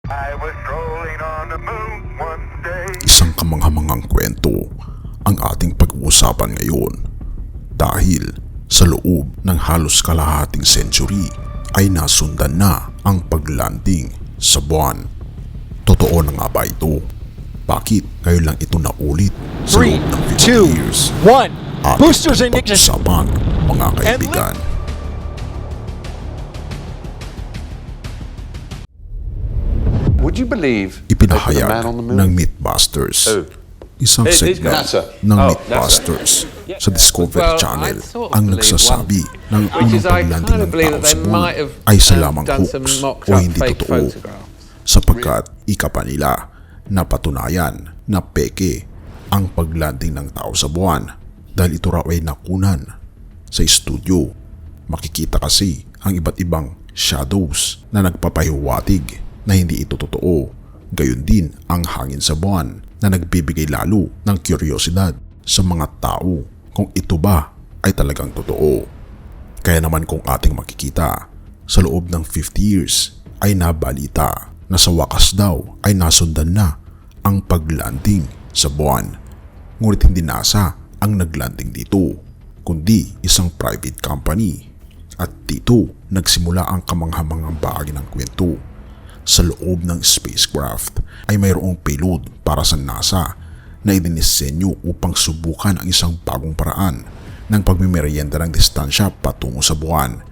I was strolling on the moon one day. Isang kamanghamanghang kwento ang ating pag-uusapan ngayon dahil sa loob ng halos kalahating century ay nasundan na ang paglanding sa buwan. Totoo na nga ba ito? Bakit ngayon lang ito naulit sa 3, loob ng 50 2, years? 1. Boosters in ignition. Pag-usapan, mga kaibigan. Would you believe they put a man Ipinahayag on the moon? ng Mythbusters. Oh. Isang These segment guys. NASA. ng Oh, Mythbusters sa Discovery Well, Channel I sort of ang believe nagsasabi ng Which unang is, I paglanding kind of ng believe tao that sa they buwan might have ay sa lamang done hoax some mocked o up hindi fake totoo photographs. sapagkat ika pa nila napatunayan na peke ang paglanding ng tao sa buwan dahil ito raw ay nakunan sa studio. Makikita kasi ang iba't ibang shadows na nagpapahiwatig na hindi ito totoo. Gayon din ang hangin sa buwan na nagbibigay lalo ng kuryosidad sa mga tao kung ito ba ay talagang totoo. Kaya naman kung ating makikita sa loob ng 50 years ay nabalita na sa wakas daw ay nasundan na ang paglanding sa buwan. Ngunit hindi NASA ang naglanding dito, kundi isang private company. At dito nagsimula ang kamanghamanghang bahagi ng kwento. Sa loob ng spacecraft ay mayroong payload para sa NASA na idinisenyo upang subukan ang isang bagong paraan ng pagmimerienda ng distansya patungo sa buwan.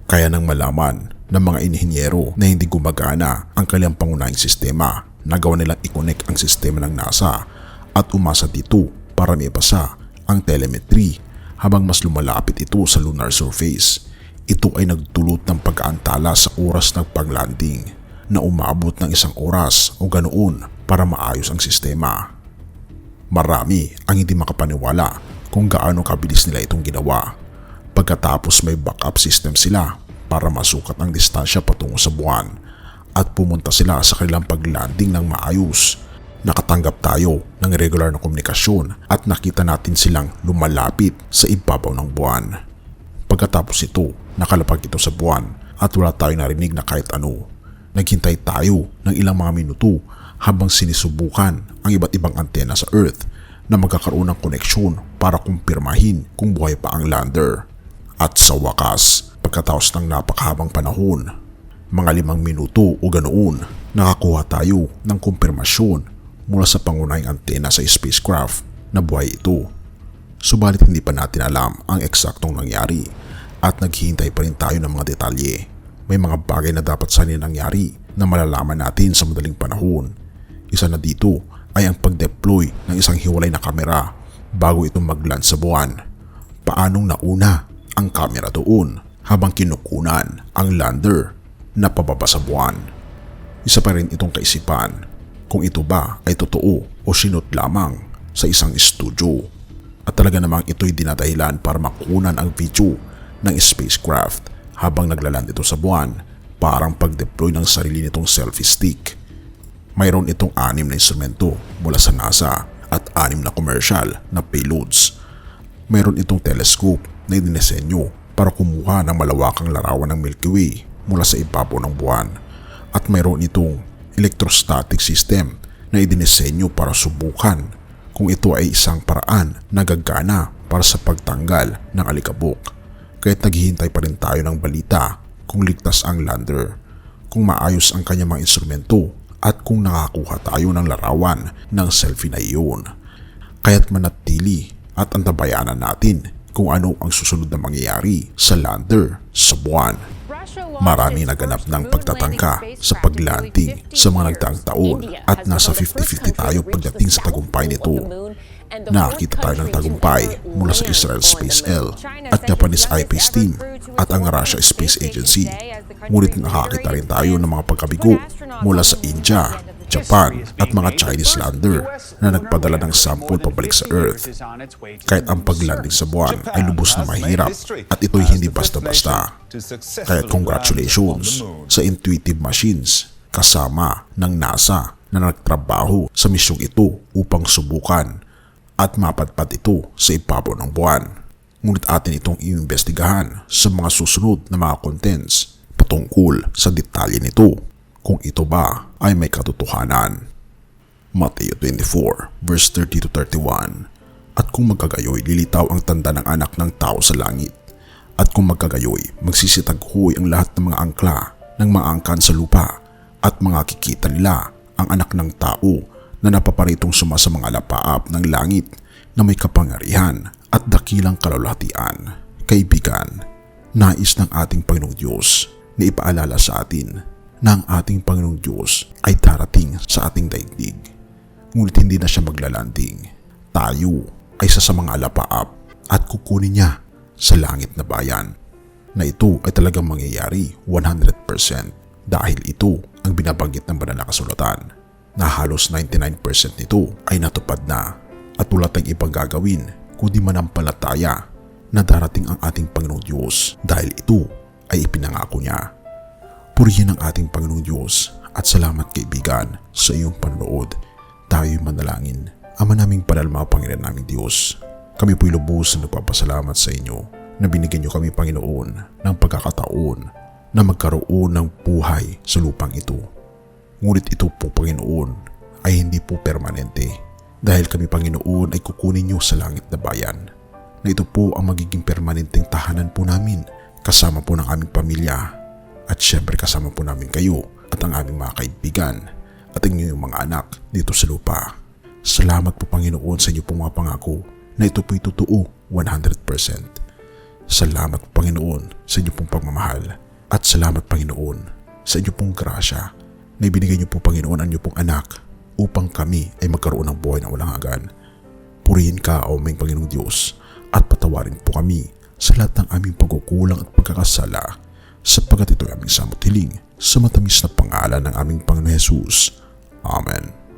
Kaya nang malaman ng mga inhinyero na hindi gumagana ang kanilang pangunahing sistema, nagawa nilang i-connect ang sistema ng NASA at umasa dito para maipasa ang telemetry habang mas lumalapit ito sa lunar surface. Ito ay nagdulot ng pag-aantala sa oras ng paglanding na umabot ng 1 oras o ganoon para maayos ang sistema. Marami ang hindi makapaniwala kung gaano kabilis nila itong ginawa. Pagkatapos may backup system sila para masukat ang distansya patungo sa buwan at pumunta sila sa kanilang paglanding ng maayos. Nakatanggap tayo ng regular na komunikasyon at nakita natin silang lumalapit sa ibabaw ng buwan. Pagkatapos ito, nakalapag ito sa buwan at wala tayong narinig na kahit ano. Naghintay tayo ng ilang mga minuto habang sinisubukan ang iba't ibang antena sa Earth na magkakaroon ng koneksyon para kumpirmahin kung buhay pa ang lander. At sa wakas, pagkatapos ng napakahabang panahon, mga 5 minuto o ganoon, nakakuha tayo ng kumpirmasyon mula sa pangunahing antena sa spacecraft na buhay ito. Subalit hindi pa natin alam ang eksaktong nangyari at naghihintay pa rin tayo ng mga detalye. May mga bagay na dapat sana nangyari na malalaman natin sa madaling panahon. Isa na dito ay ang pag-deploy ng isang hiwalay na kamera bago itong mag-land sa buwan. Paanong nauna ang kamera doon habang kinukunan ang lander na pababa sa buwan? Isa pa rin itong kaisipan kung ito ba ay totoo o sinot lamang sa isang studio. At talaga namang ito'y dinadahilan para makunan ang video ng spacecraft habang naglaland ito sa buwan, parang pag-deploy ng sarili nitong selfie stick. Mayroon itong 6 na instrumento mula sa NASA at 6 na commercial na payloads. Mayroon itong telescope na idinisenyo para kumuha ng malawakang larawan ng Milky Way mula sa ibabaw ng buwan. At mayroon itong electrostatic system na idinisenyo para subukan kung ito ay isang paraan na gagana para sa pagtanggal ng alikabok. Kaya't naghihintay pa rin tayo ng balita kung ligtas ang lander, kung maayos ang kanyang mga instrumento at kung nakakuha tayo ng larawan ng selfie na iyon. Kaya't manatili at antabayanan natin kung ano ang susunod na mangyayari sa lander sa buwan. Marami naganap ng pagtatangka sa paglanding sa mga nagdaang taon at nasa 50-50 tayo pagdating sa tagumpay nito. Nakakita tayo ng tagumpay mula sa Israel Space L at Japanese I-Space Team at ang Russia Space Agency. Ngunit nakakita rin tayo ng mga pagkabigo mula sa India, Japan at mga Chinese lander na nagpadala ng sample pabalik sa Earth. Kahit ang paglanding sa buwan ay lubos na mahirap at ito'y hindi basta-basta. Kaya congratulations sa Intuitive Machines kasama ng NASA na nagtrabaho sa misyong ito upang subukan at mapadpad ito sa ibabaw ng buwan. Ngunit atin itong iimbestigahan sa mga susunod na mga contents patungkol sa detalye nito kung ito ba ay may katotohanan. Mateo 24 verse 30 to 31. At kung magkagayoy, lilitaw ang tanda ng anak ng tao sa langit. At kung magkagayoy, magsisitaghoy ang lahat ng mga angkla ng mga angkan sa lupa, at makikita nila ang anak ng tao na napaparitong suma sa mga lapaap ng langit na may kapangyarihan at dakilang kalulatian. Kaibigan, nais ng ating Panginoong Diyos na ipaalala sa atin na ang ating Panginoong Diyos ay darating sa ating daigdig. Ngunit hindi na siya maglalanding. Tayo ay isa sa mga lapaap at kukunin niya sa langit na bayan, na ito ay talagang mangyayari 100% dahil ito ang binabanggit ng banal na kasulatan na halos 99% nito ay natupad na at wala tayong ibang gagawin kundi manampalataya na darating ang ating Panginoong Diyos dahil ito ay ipinangako niya. Purihin ang ating Panginoong Diyos at salamat kaibigan sa iyong panonood. Tayo'y manalangin. Ama naming banal, mga Panginoon naming Diyos, kami po'y lubos na nagpapasalamat sa inyo na binigyan niyo kami, Panginoon, ng pagkakataon na magkaroon ng buhay sa lupang ito. Ngunit ito po, Panginoon, ay hindi po permanente dahil kami, Panginoon, ay kukunin niyo sa langit na bayan, na ito po ang magiging permanenteng tahanan po namin kasama po ng aming pamilya at syempre kasama po namin kayo at ang aming mga kaibigan at ang inyong mga anak dito sa lupa. Salamat po, Panginoon, sa inyo pong mga pangako na ito po'y totoo 100%. Salamat po, Panginoon, sa inyo pong pagmamahal at salamat, Panginoon, sa inyo pong grasya na ibinigay niyo po, Panginoon, ang inyo pong anak upang kami ay magkaroon ng buhay na walang hanggan. Purihin ka, O aming Panginoong Diyos, at patawarin po kami sa lahat ng aming pagkukulang at pagkakasala sapagkat ito ay aming samot hiling sa matamis na pangalan ng aming Panginoon Jesus. Amen.